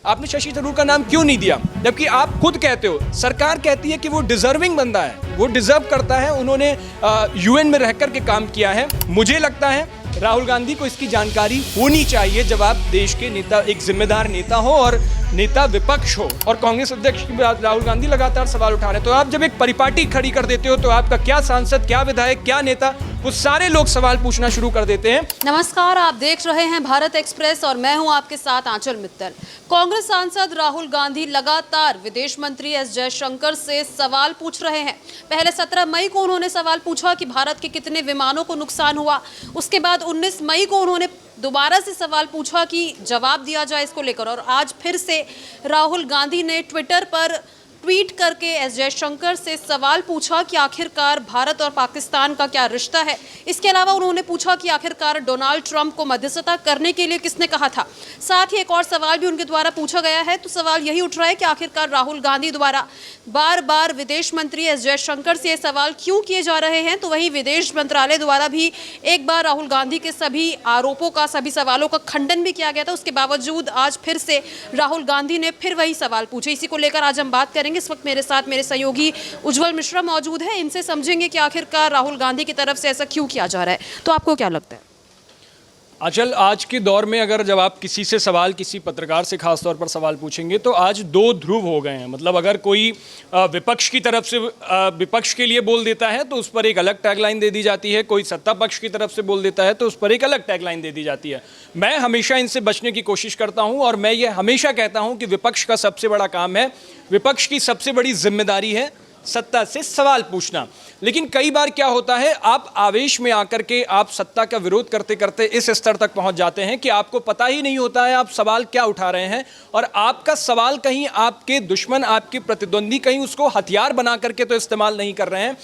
आपने शशि थरूर का नाम क्यों नहीं दिया? जबकि आप खुद कहते हो, सरकार कहती है कि वो डिजर्विंग बंदा है, वो डिजर्व करता है, उन्होंने यूएन में रहकर के काम किया है। मुझे लगता है राहुल गांधी को इसकी जानकारी होनी चाहिए जब आप देश के नेता, एक जिम्मेदार नेता हो और नेता विपक्ष हो, और कांग्रेस अध्यक्ष की बात राहुल गांधी लगातार सवाल उठा रहे हैं। तो आप जब एक परिपाटी खड़ी कर देते हो तो आपका क्या सांसद, क्या विधायक, क्या नेता, वो सारे लोग सवाल पूछना शुरू कर देते हैं। नमस्कार, आप देख रहे हैं भारत एक्सप्रेस और मैं हूं आपके साथ आंचल मित्तल। कांग्रेस सांसद राहुल गांधी लगातार विदेश मंत्री एस जयशंकर से सवाल पूछ रहे हैं। पहले 17 मई को उन्होंने सवाल पूछा कि भारत के कितने विमानों को नुकसान हुआ। उसके बाद 19 मई को उन्होंने दोबारा से सवाल पूछा कि जवाब दिया जाए इसको लेकर, और आज फिर से राहुल गांधी ने ट्विटर पर ट्वीट करके एस जयशंकर से सवाल पूछा कि आखिरकार भारत और पाकिस्तान का क्या रिश्ता है। इसके अलावा उन्होंने पूछा कि आखिरकार डोनाल्ड ट्रंप को मध्यस्थता करने के लिए किसने कहा था। साथ ही एक और सवाल भी उनके द्वारा पूछा गया है। तो सवाल यही उठ रहा है कि आखिरकार राहुल गांधी द्वारा बार बार विदेश मंत्री एस जयशंकर से ये सवाल क्यों किए जा रहे हैं। तो वहीं विदेश मंत्रालय द्वारा भी एक बार राहुल गांधी के सभी आरोपों का, सभी सवालों का खंडन भी किया गया था। उसके बावजूद आज फिर से राहुल गांधी ने फिर वही सवाल पूछे। इसी को लेकर आज हम बात करेंगे। इस वक्त मेरे साथ मेरे सहयोगी उज्जवल मिश्रा मौजूद है। इनसे समझेंगे कि आखिरकार राहुल गांधी की तरफ से ऐसा क्यों किया जा रहा है। तो आपको क्या लगता है? अचल, आज के दौर में अगर जब आप किसी से सवाल, किसी पत्रकार से खास तौर पर सवाल पूछेंगे तो आज दो ध्रुव हो गए हैं। मतलब अगर कोई विपक्ष की तरफ से विपक्ष के लिए बोल देता है तो उस पर एक अलग टैगलाइन दे दी जाती है, कोई सत्ता पक्ष की तरफ से बोल देता है तो उस पर एक अलग टैगलाइन दे दी जाती है। मैं हमेशा इनसे बचने की कोशिश करता हूँ और मैं ये हमेशा कहता हूँ कि विपक्ष का सबसे बड़ा काम है, विपक्ष की सबसे बड़ी जिम्मेदारी है सत्ता से सवाल पूछना। लेकिन कई बार क्या होता है, आप आवेश में आकर के आप सत्ता का विरोध करते करते इस स्तर तक पहुंच जाते हैं कि आपको पता ही नहीं होता है आप सवाल क्या उठा रहे हैं, और आपका सवाल कहीं आपके दुश्मन, आपके प्रतिद्वंदी कहीं उसको हथियार बना करके तो इस्तेमाल नहीं कर रहे हैं।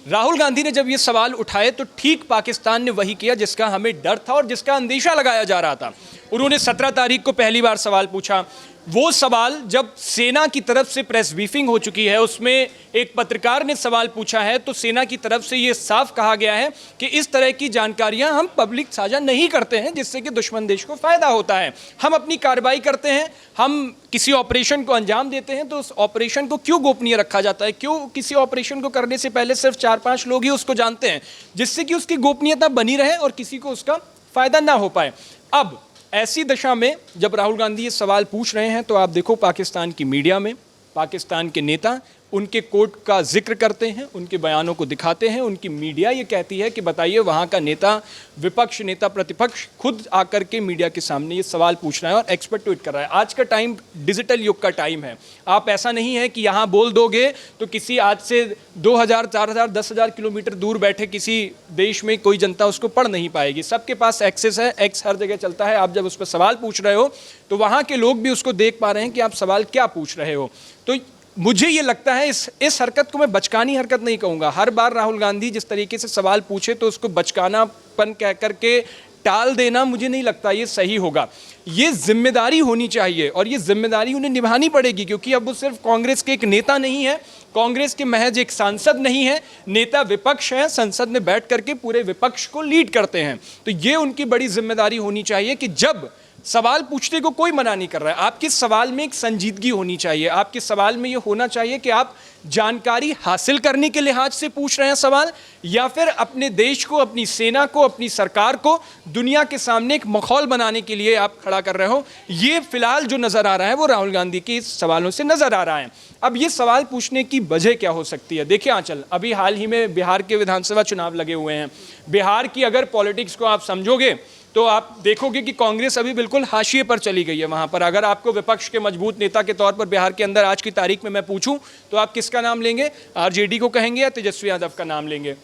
राहुल गांधी ने जब ये सवाल उठाए तो ठीक पाकिस्तान ने वही किया जिसका हमें डर था और जिसका अंदेशा लगाया जा रहा था। उन्होंने 17 तारीख को पहली बार सवाल पूछा। वो सवाल जब सेना की तरफ से प्रेस ब्रीफिंग हो चुकी है, उसमें एक पत्रकार ने सवाल पूछा है तो सेना की तरफ से ये साफ कहा गया है कि इस तरह की जानकारियां हम पब्लिक साझा नहीं करते हैं जिससे कि दुश्मन देश को फायदा होता है। हम अपनी कार्रवाई करते हैं, हम किसी ऑपरेशन को अंजाम देते हैं तो उस ऑपरेशन को क्यों गोपनीय रखा जाता है? क्यों किसी ऑपरेशन को करने से पहले सिर्फ 4-5 लोग ही उसको जानते हैं, जिससे कि उसकी गोपनीयता बनी रहे और किसी को उसका फायदा ना हो पाए। अब ऐसी दशा में जब राहुल गांधी ये सवाल पूछ रहे हैं तो आप देखो पाकिस्तान की मीडिया में पाकिस्तान के नेता उनके कोर्ट का जिक्र करते हैं, उनके बयानों को दिखाते हैं। उनकी मीडिया ये कहती है कि बताइए, वहाँ का नेता, विपक्ष नेता, प्रतिपक्ष खुद आकर के मीडिया के सामने ये सवाल पूछ रहा है और एक्सपर्ट ट्वीट कर रहा है। आज का टाइम डिजिटल युग का टाइम है। आप ऐसा नहीं है कि यहाँ बोल दोगे तो किसी आज से 2000, 4000, 10,000 किलोमीटर दूर बैठे किसी देश में कोई जनता उसको पढ़ नहीं पाएगी। सबके पास एक्सेस है, एक्स हर जगह चलता है। आप जब उस पर सवाल पूछ रहे हो तो वहाँ के लोग भी उसको देख पा रहे हैं कि आप सवाल क्या पूछ रहे हो। तो मुझे ये लगता है इस हरकत को मैं बचकानी हरकत नहीं कहूँगा। हर बार राहुल गांधी जिस तरीके से सवाल पूछे तो उसको बचकानापन कह करके टाल देना मुझे नहीं लगता ये सही होगा। ये जिम्मेदारी होनी चाहिए और ये जिम्मेदारी उन्हें निभानी पड़ेगी, क्योंकि अब वो सिर्फ कांग्रेस के एक नेता नहीं है, कांग्रेस के महज एक सांसद नहीं है, नेता विपक्ष है, संसद में बैठ करके पूरे विपक्ष को लीड करते हैं। तो ये उनकी बड़ी जिम्मेदारी होनी चाहिए कि जब सवाल पूछने को कोई मना नहीं कर रहा है, आपके सवाल में एक संजीदगी होनी चाहिए। आपके सवाल में ये होना चाहिए कि आप जानकारी हासिल करने के लिहाज से पूछ रहे हैं सवाल, या फिर अपने देश को, अपनी सेना को, अपनी सरकार को दुनिया के सामने एक माहौल बनाने के लिए आप खड़ा कर रहे हो। ये फिलहाल जो नज़र आ रहा है वो राहुल गांधी के सवालों से नज़र आ रहा है। अब ये सवाल पूछने की वजह क्या हो सकती है? देखिए आंचल, अभी हाल ही में बिहार के विधानसभा चुनाव लगे हुए हैं। बिहार की अगर पॉलिटिक्स को आप समझोगे तो आप देखोगे कि कांग्रेस अभी बिल्कुल हाशिए पर चली गई है। वहाँ पर अगर आपको विपक्ष के मजबूत नेता के तौर पर बिहार के अंदर आज की तारीख में मैं पूछूं तो आप किसका नाम लेंगे? आरजेडी को कहेंगे या तेजस्वी यादव का नाम लेंगे?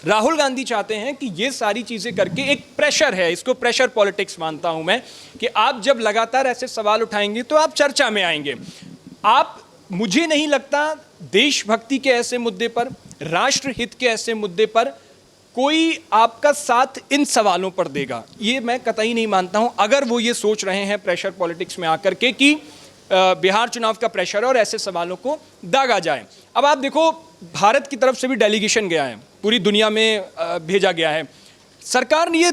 राहुल गांधी चाहते हैं कि ये सारी चीज़ें करके, एक प्रेशर है, इसको प्रेशर पॉलिटिक्स मानता हूं मैं, कि आप जब लगातार ऐसे सवाल उठाएंगे तो आप चर्चा में आएंगे। आप, मुझे नहीं लगता देशभक्ति के ऐसे मुद्दे पर, राष्ट्र हित के ऐसे मुद्दे पर कोई आपका साथ इन सवालों पर देगा, ये मैं कतई नहीं मानता हूं। अगर वो ये सोच रहे हैं प्रेशर पॉलिटिक्स में आकर के कि बिहार चुनाव का प्रेशर और ऐसे सवालों को दागा जाए। अब आप देखो, भारत की तरफ से भी डेलीगेशन गया है, पूरी दुनिया में भेजा गया है। सरकार ने ये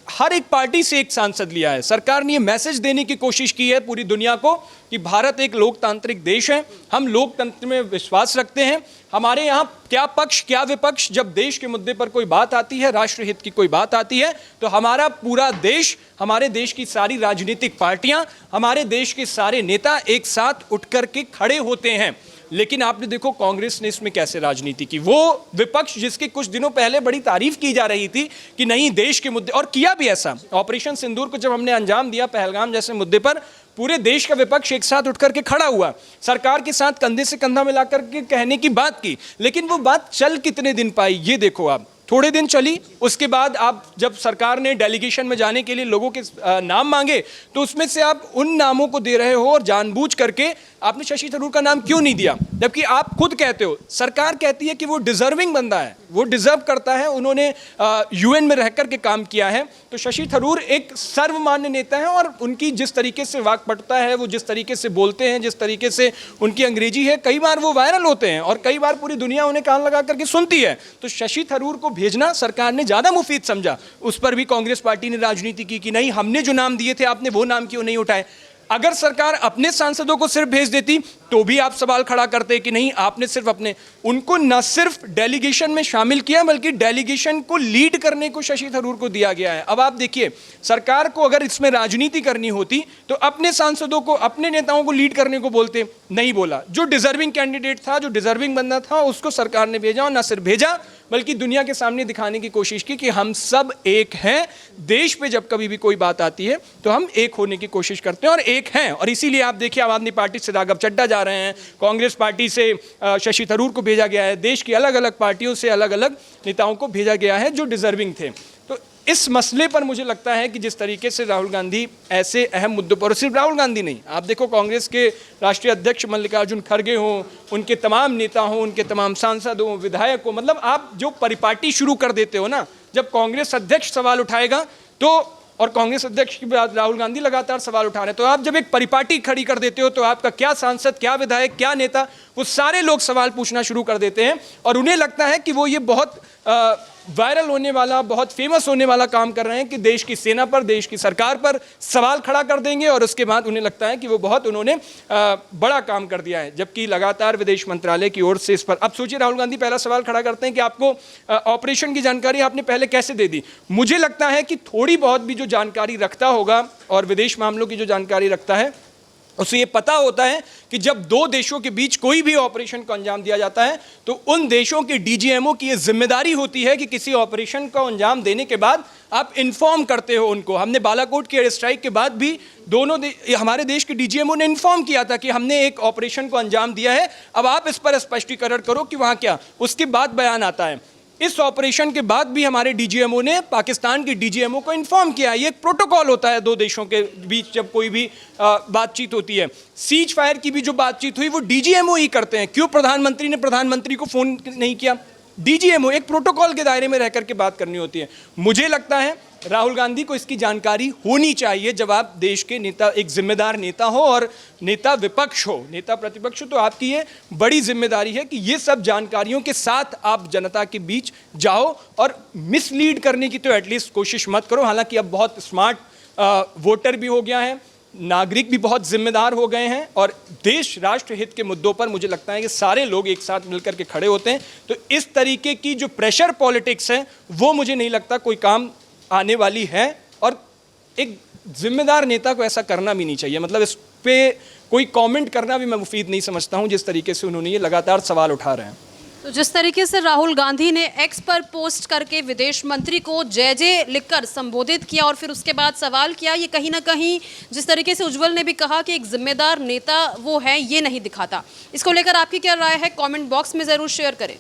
हर एक पार्टी से एक सांसद लिया है। सरकार ने ये मैसेज देने की कोशिश की है पूरी दुनिया को कि भारत एक लोकतांत्रिक देश है, हम लोकतंत्र में विश्वास रखते हैं। हमारे यहाँ क्या पक्ष क्या विपक्ष, जब देश के मुद्दे पर कोई बात आती है, राष्ट्रहित की कोई बात आती है, तो हमारा पूरा देश, हमारे देश की सारी राजनीतिक पार्टियां, हमारे देश के सारे नेता एक साथ उठ करके खड़े होते हैं। लेकिन आपने देखो कांग्रेस ने इसमें कैसे राजनीति की। वो विपक्ष जिसकी कुछ दिनों पहले बड़ी तारीफ की जा रही थी कि नहीं देश के मुद्दे, और किया भी ऐसा। ऑपरेशन सिंदूर को जब हमने अंजाम दिया पहलगाम जैसे मुद्दे पर, पूरे देश का विपक्ष एक साथ उठ करके खड़ा हुआ, सरकार के साथ कंधे से कंधा मिलाकर के कहने की बात की। लेकिन वो बात चल कितने दिन पाई ये देखो आप, थोड़े दिन चली। उसके बाद आप जब सरकार ने डेलीगेशन में जाने के लिए लोगों के नाम मांगे, तो उसमें से आप उन नामों को दे रहे हो और जानबूझ करके आपने शशि थरूर का नाम क्यों नहीं दिया, जबकि आप खुद कहते हो, सरकार कहती है कि वो डिजर्विंग बंदा है, वो डिजर्व करता है, उन्होंने यूएन में रहकर के काम किया है। तो शशि थरूर एक सर्वमान्य नेता है और उनकी जिस तरीके से वाक्पटुता है, वो जिस तरीके से बोलते हैं, जिस तरीके से उनकी अंग्रेजी है, कई बार वो वायरल होते हैं और कई बार पूरी दुनिया उन्हें कान लगा करके सुनती है। तो शशि थरूर को भेजना सरकार ने ज़्यादा मुफीद समझा। उस पर भी कांग्रेस पार्टी ने राजनीति की कि नहीं, हमने जो नाम दिए थे आपने वो नाम क्यों नहीं उठाए। अगर सरकार अपने सांसदों को सिर्फ भेज देती तो भी आप सवाल खड़ा करते कि नहीं आपने सिर्फ अपने, उनको न सिर्फ डेलीगेशन में शामिल किया बल्कि डेलीगेशन को लीड करने को शशि थरूर को दिया गया है। अब आप देखिए, सरकार को अगर इसमें राजनीति करनी होती तो अपने सांसदों को, अपने नेताओं को लीड करने को बोलते, नहीं बोला। जो डिजर्विंग कैंडिडेट था, जो डिजर्विंग बंदा था, उसको सरकार ने भेजा और न सिर्फ भेजा बल्कि दुनिया के सामने दिखाने की कोशिश की कि हम सब एक हैं। देश पे जब कभी भी कोई बात आती है तो हम एक होने की कोशिश करते हैं और एक हैं। और इसीलिए आप देखिए, आम आदमी पार्टी से राघव चड्ढा जा रहे हैं, कांग्रेस पार्टी से शशि थरूर को भेजा गया है, देश की अलग अलग पार्टियों से अलग अलग नेताओं को भेजा गया है जो डिजर्विंग थे। तो इस मसले पर मुझे लगता है कि जिस तरीके से राहुल गांधी ऐसे अहम मुद्दों पर, और सिर्फ राहुल गांधी नहीं, आप देखो कांग्रेस के राष्ट्रीय अध्यक्ष मल्लिकार्जुन खड़गे हों, उनके तमाम नेता हों, उनके तमाम सांसद हों, विधायक हों, मतलब आप जो परिपाटी शुरू कर देते हो ना, जब कांग्रेस अध्यक्ष सवाल उठाएगा तो, और कांग्रेस अध्यक्ष के बाद राहुल गांधी लगातार सवाल उठा रहे हैं, तो आप जब एक परिपाटी खड़ी कर देते हो तो आपका क्या सांसद, क्या विधायक, क्या नेता, वो सारे लोग सवाल पूछना शुरू कर देते हैं और उन्हें लगता है कि वो ये बहुत वायरल होने वाला, बहुत फेमस होने वाला काम कर रहे हैं कि देश की सेना पर, देश की सरकार पर सवाल खड़ा कर देंगे और उसके बाद उन्हें लगता है कि वो बहुत उन्होंने बड़ा काम कर दिया है। जबकि लगातार विदेश मंत्रालय की ओर से इस पर, अब सोचिए राहुल गांधी पहला सवाल खड़ा करते हैं कि आपको ऑपरेशन की जानकारी आपने पहले कैसे दे दी। मुझे लगता है कि थोड़ी बहुत भी जो जानकारी रखता होगा और विदेश मामलों की जो जानकारी रखता है, उसे ये पता होता है कि जब दो देशों के बीच कोई भी ऑपरेशन को अंजाम दिया जाता है तो उन देशों के डीजीएमओ की ये जिम्मेदारी होती है कि किसी ऑपरेशन को अंजाम देने के बाद आप इन्फॉर्म करते हो उनको। हमने बालाकोट के एयर स्ट्राइक के बाद भी हमारे देश के डीजीएमओ ने इन्फॉर्म किया था कि हमने एक ऑपरेशन को अंजाम दिया है, अब आप इस पर स्पष्टीकरण करो कि वहाँ क्या। उसके बाद बयान आता है। इस ऑपरेशन के बाद भी हमारे डीजीएमओ ने पाकिस्तान के डीजीएमओ को इन्फॉर्म किया। ये एक प्रोटोकॉल होता है दो देशों के बीच जब कोई भी बातचीत होती है। सीज फायर की भी जो बातचीत हुई वो डीजीएमओ ही करते हैं। क्यों प्रधानमंत्री ने प्रधानमंत्री को फोन नहीं किया? डीजीएमओ एक प्रोटोकॉल के दायरे में रहकर के बात करनी होती है। मुझे लगता है राहुल गांधी को इसकी जानकारी होनी चाहिए। जब आप देश के नेता, एक जिम्मेदार नेता हो और नेता विपक्ष हो, नेता प्रतिपक्ष हो, तो आपकी ये बड़ी जिम्मेदारी है कि ये सब जानकारियों के साथ आप जनता के बीच जाओ और मिसलीड करने की तो एटलीस्ट कोशिश मत करो। हालांकि अब बहुत स्मार्ट वोटर भी हो गया है, नागरिक भी बहुत जिम्मेदार हो गए हैं और देश राष्ट्र हित के मुद्दों पर मुझे लगता है कि सारे लोग एक साथ मिलकर के खड़े होते हैं। तो इस तरीके की जो प्रेशर पॉलिटिक्स है वो मुझे नहीं लगता कोई काम आने वाली है और एक जिम्मेदार नेता को ऐसा करना भी नहीं चाहिए। मतलब इस पे कोई कमेंट करना भी मैं मुफीद नहीं समझता हूं जिस तरीके से उन्होंने ये लगातार सवाल उठा रहे हैं। तो जिस तरीके से राहुल गांधी ने एक्स पर पोस्ट करके विदेश मंत्री को जय जय लिखकर संबोधित किया और फिर उसके बाद सवाल किया, ये कहीं ना कहीं जिस तरीके से उज्जवल ने भी कहा कि एक जिम्मेदार नेता वो है, ये नहीं दिखाता। इसको लेकर आपकी क्या राय है? कमेंट बॉक्स में ज़रूर शेयर करें।